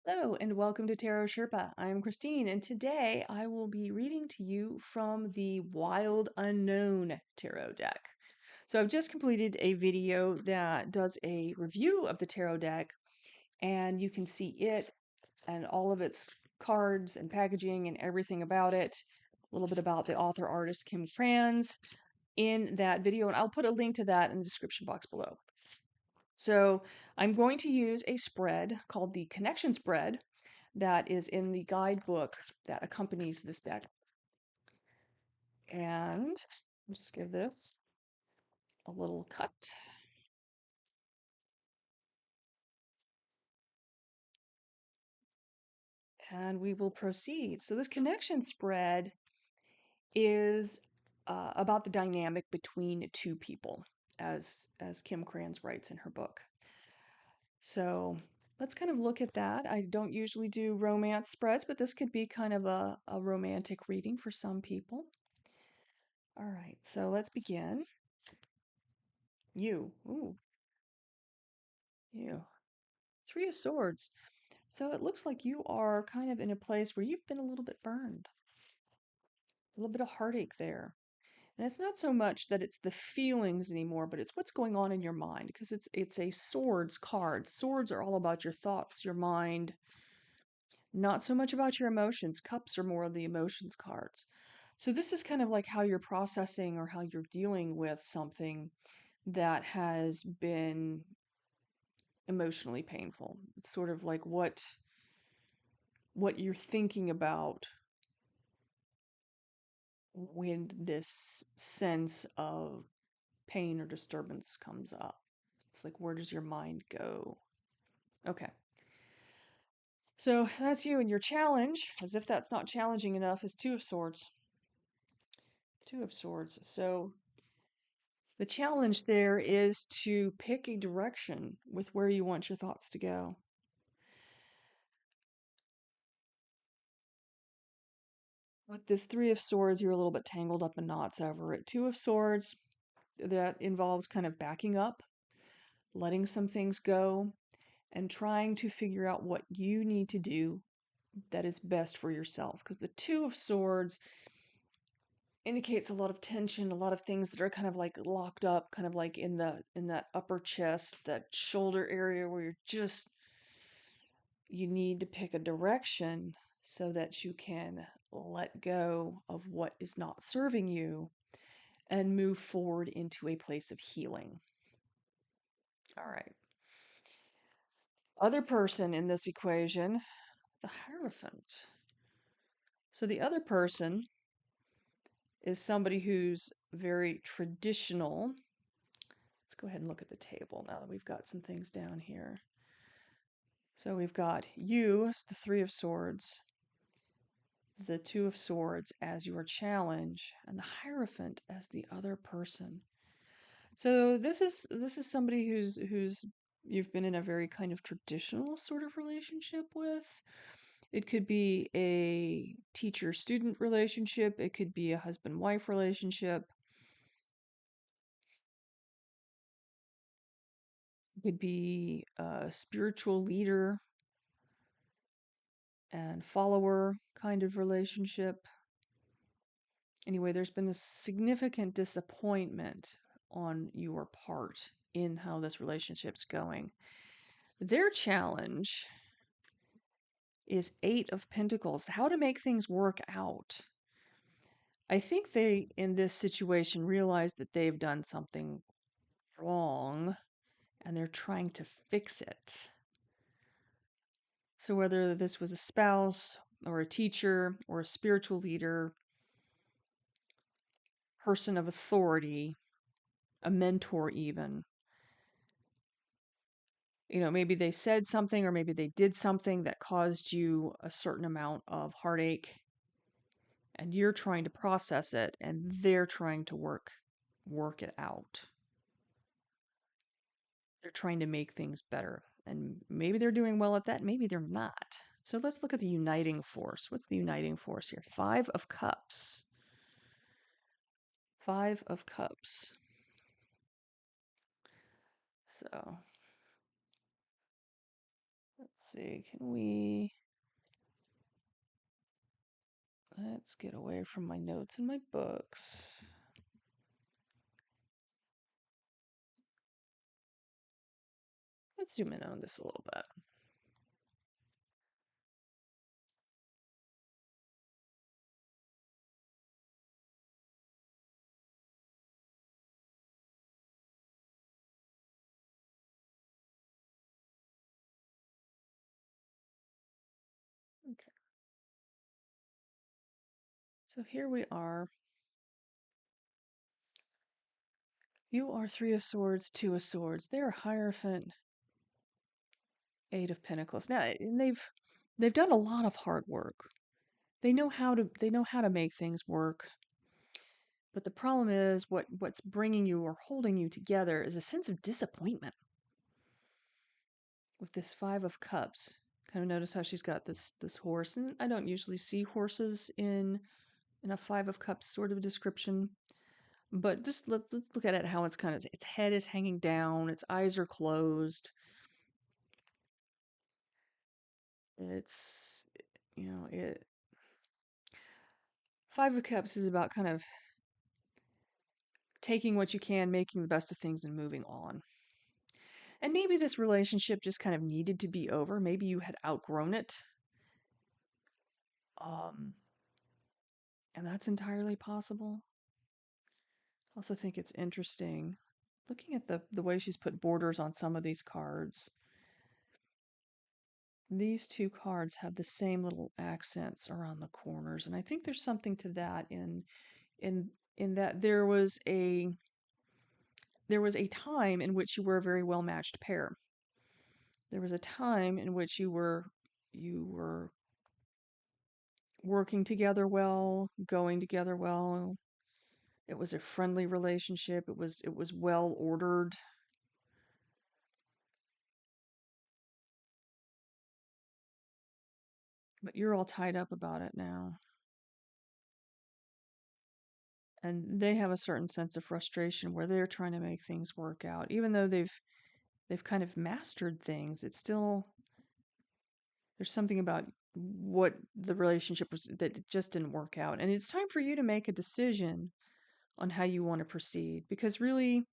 Hello and welcome to Tarot Sherpa. I'm Christine, and today I will be reading to you from the Wild Unknown Tarot deck. So I've just completed a video that does a review of the tarot deck, and you can see it and all of its cards and packaging and everything about it, a little bit about the author artist Kim Franz in that video, and I'll put a link to that in the description box below. So I'm going to use a spread called the Connection Spread that is in the guidebook that accompanies this deck. And I'll just give this a little cut. And we will proceed. So this connection spread is about the dynamic between two people, as Kim Kranz writes in her book. So let's kind of look at that. I don't usually do romance spreads, but this could be kind of a romantic reading for some people. All right, so let's begin. Ooh, you. Three of Swords. So it looks like you are kind of in a place where you've been a little bit burned, a little bit of heartache there. And it's not so much that it's the feelings anymore, but it's what's going on in your mind because it's a swords card. Swords are all about your thoughts, your mind, not so much about your emotions. Cups are more of the emotions cards. So this is kind of like how you're processing or how you're dealing with something that has been emotionally painful. It's sort of like what you're thinking about when this sense of pain or disturbance comes up. It's like, where does your mind go? Okay. So that's you, and your challenge, as if that's not challenging enough, is Two of Swords. Two of Swords. So the challenge there is to pick a direction with where you want your thoughts to go. With this Three of Swords, you're a little bit tangled up in knots over it. Two of Swords, that involves kind of backing up, letting some things go, and trying to figure out what you need to do that is best for yourself. Because the Two of Swords indicates a lot of tension, a lot of things that are kind of like locked up, kind of like in that upper chest, that shoulder area where you need to pick a direction so that you can let go of what is not serving you and move forward into a place of healing. All right. Other person in this equation, the Hierophant. So the other person is somebody who's very traditional. Let's go ahead and look at the table now that we've got some things down here. So we've got you as the Three of Swords, the Two of Swords as your challenge, and the Hierophant as the other person. So this is somebody who's you've been in a very kind of traditional sort of relationship with. It could be a teacher-student relationship. It could be a husband-wife relationship. It could be a spiritual leader and follower kind of relationship. Anyway, there's been a significant disappointment on your part in how this relationship's going. Their challenge is Eight of Pentacles, how to make things work out. I think they, in this situation, realize that they've done something wrong and they're trying to fix it. So whether this was a spouse or a teacher or a spiritual leader, person of authority, a mentor even, maybe they said something or maybe they did something that caused you a certain amount of heartache and you're trying to process it and they're trying to work it out. They're trying to make things better. And maybe they're doing well at that, maybe they're not. So let's look at the uniting force. What's the uniting force here? Five of Cups. Five of Cups. So Let's see, can we... Let's get away from my notes and my books. Let's zoom in on this a little bit. Okay. So here we are. You are Three of Swords, Two of Swords. They are Hierophant, Eight of Pentacles. Now, and they've done a lot of hard work. They know how to make things work. But the problem is what's bringing you or holding you together is a sense of disappointment with this Five of Cups. Kind of notice how she's got this horse, and I don't usually see horses in a Five of Cups sort of description. But just let's look at it how it's kind of its head is hanging down, its eyes are closed. It's it Five of Cups is about kind of taking what you can, making the best of things, and moving on. And maybe this relationship just kind of needed to be over. Maybe you had outgrown it. Um, and that's entirely possible. I also think it's interesting looking at the way she's put borders on some of these cards. These two cards have the same little accents around the corners, and I think there's something to that in in that there was a time in which you were a very well matched pair. There was a time in which you were working together well, going together well. It was a friendly relationship. It was well ordered. But you're all tied up about it now. And they have a certain sense of frustration where they're trying to make things work out. Even though they've kind of mastered things, it's still there's something about what the relationship was that it just didn't work out. And it's time for you to make a decision on how you want to proceed because really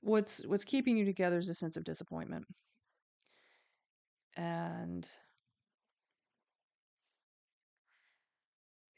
what's keeping you together is a sense of disappointment. And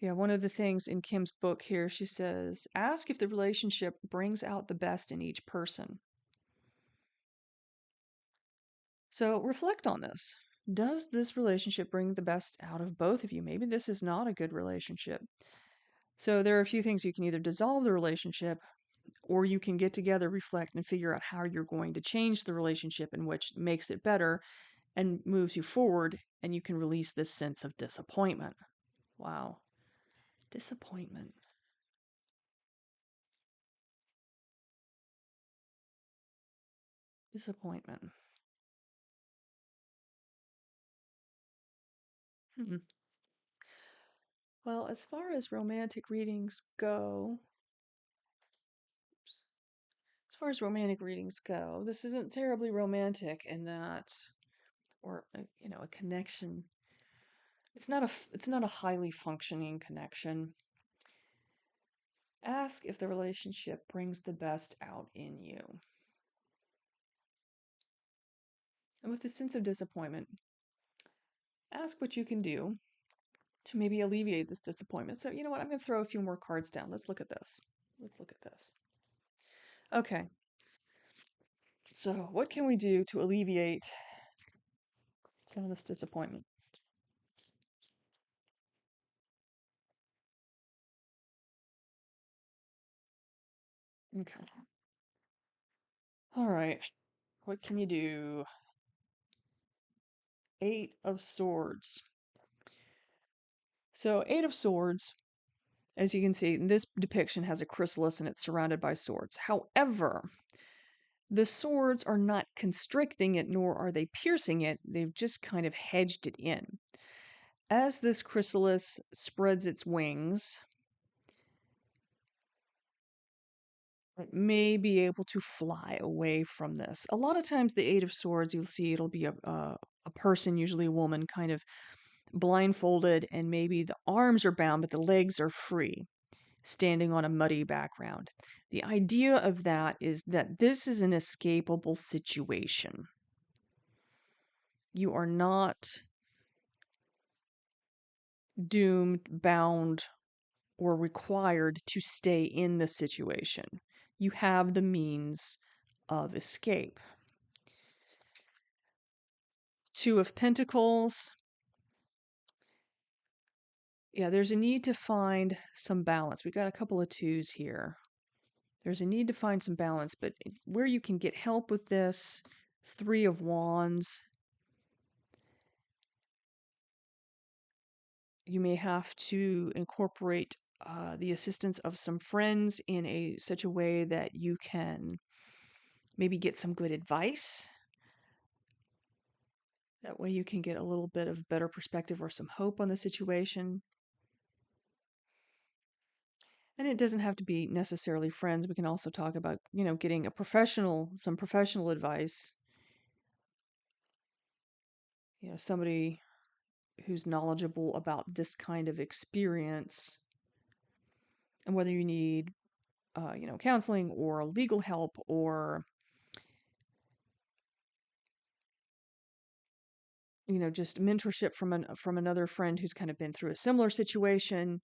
yeah, one of the things in Kim's book here, she says, ask if the relationship brings out the best in each person. So reflect on this. Does this relationship bring the best out of both of you? Maybe this is not a good relationship. So there are a few things you can either dissolve the relationship or you can get together, reflect, and figure out how you're going to change the relationship in which makes it better and moves you forward, and you can release this sense of disappointment. Wow. Disappointment. Disappointment. Hmm. Well, as far as romantic readings go, this isn't terribly romantic in that, or a connection. It's not a highly functioning connection. Ask if the relationship brings the best out in you. And with this sense of disappointment, ask what you can do to maybe alleviate this disappointment. So, you know what? I'm going to throw a few more cards down. Let's look at this. Let's look at this. Okay. So, what can we do to alleviate some of this disappointment? Okay. All right. What can you do? Eight of Swords. So, Eight of Swords, as you can see, this depiction has a chrysalis and it's surrounded by swords. However, the swords are not constricting it, nor are they piercing it. They've just kind of hedged it in. As this chrysalis spreads its wings, may be able to fly away from this. A lot of times, the Eight of Swords, you'll see it'll be a person, usually a woman, kind of blindfolded, and maybe the arms are bound, but the legs are free, standing on a muddy background. The idea of that is that this is an escapable situation. You are not doomed, bound, or required to stay in the situation. You have the means of escape. Two of Pentacles. Yeah, there's a need to find some balance. We've got a couple of twos here. There's a need to find some balance, but where you can get help with this, Three of Wands, you may have to incorporate the assistance of some friends in such a way that you can maybe get some good advice. That way you can get a little bit of better perspective or some hope on the situation. And it doesn't have to be necessarily friends. We can also talk about, getting some professional advice. Somebody who's knowledgeable about this kind of experience, and whether you need, counseling or legal help, or, just mentorship from another friend who's kind of been through a similar situation.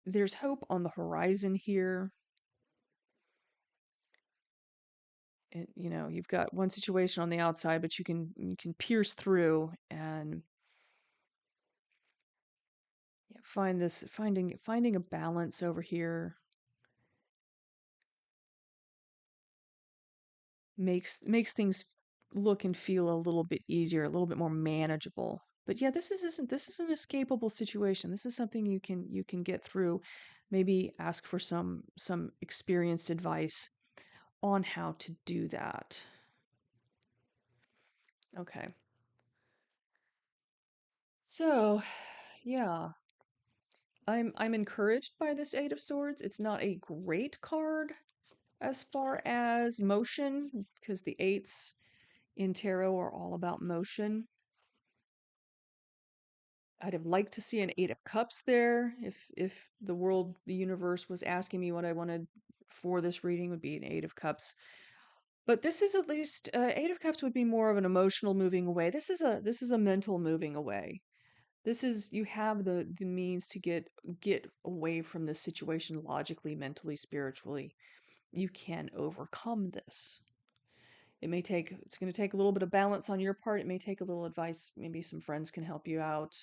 There's hope on the horizon here. And, you've got one situation on the outside, but you can pierce through and, yeah, finding a balance over here makes things look and feel a little bit easier, a little bit more manageable. But yeah, this is an escapable situation. This is something you can get through. Maybe ask for some experienced advice on how to do that. Okay. So, yeah, I'm encouraged by this Eight of Swords. It's not a great card as far as motion, because the eights in tarot are all about motion. I'd have liked to see an Eight of Cups there. If the universe was asking me what I wanted for this reading, would be an Eight of Cups. But this is at least Eight of Cups would be more of an emotional moving away. This is a mental moving away. This is, you have the means to get away from this situation logically, mentally, spiritually. You can overcome this. It's going to take a little bit of balance on your part. It may take a little advice. Maybe some friends can help you out,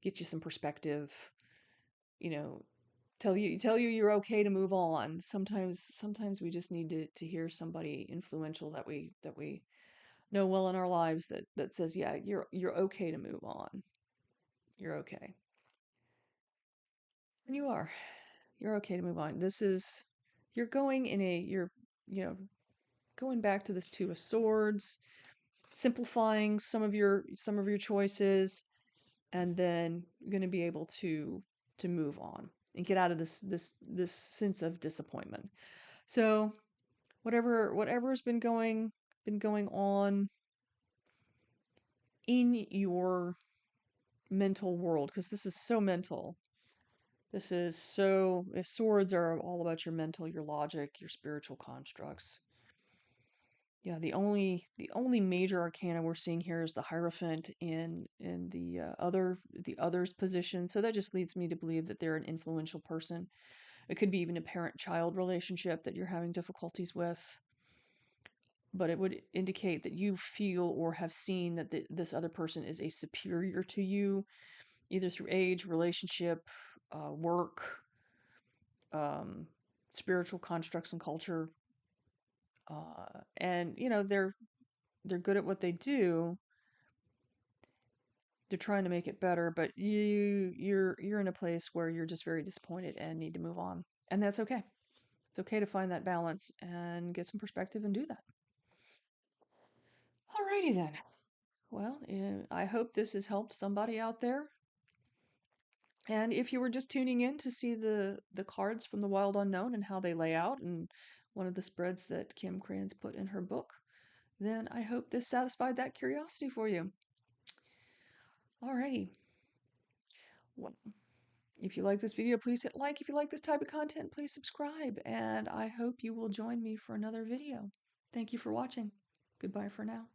get you some perspective, you know, tell you you're okay to move on. Sometimes we just need to hear somebody influential that we know well in our lives that says, yeah, you're okay to move on. You're okay. And you are. You're okay to move on. You're going in a you're you know going back to this Two of Swords, simplifying some of your choices, and then you're going to be able to move on and get out of this sense of disappointment. So whatever's been going on in your mental world, because this is so mental. This is so, swords are all about your mental, your logic, your spiritual constructs. Yeah, the only major arcana we're seeing here is the Hierophant in the other's position. So that just leads me to believe that they're an influential person. It could be even a parent-child relationship that you're having difficulties with, but it would indicate that you feel or have seen that this other person is a superior to you, either through age, relationship, work, um, spiritual constructs and culture, and they're good at what they do. They're trying to make it better, but you're in a place where you're just very disappointed and need to move on, and that's okay. It's okay to find that balance and get some perspective and do that. Alrighty then. Well, I hope this has helped somebody out there. And if you were just tuning in to see the cards from the Wild Unknown and how they lay out and one of the spreads that Kim Kranz put in her book, then I hope this satisfied that curiosity for you. Alrighty. Well, if you like this video, please hit like. If you like this type of content, please subscribe. And I hope you will join me for another video. Thank you for watching. Goodbye for now.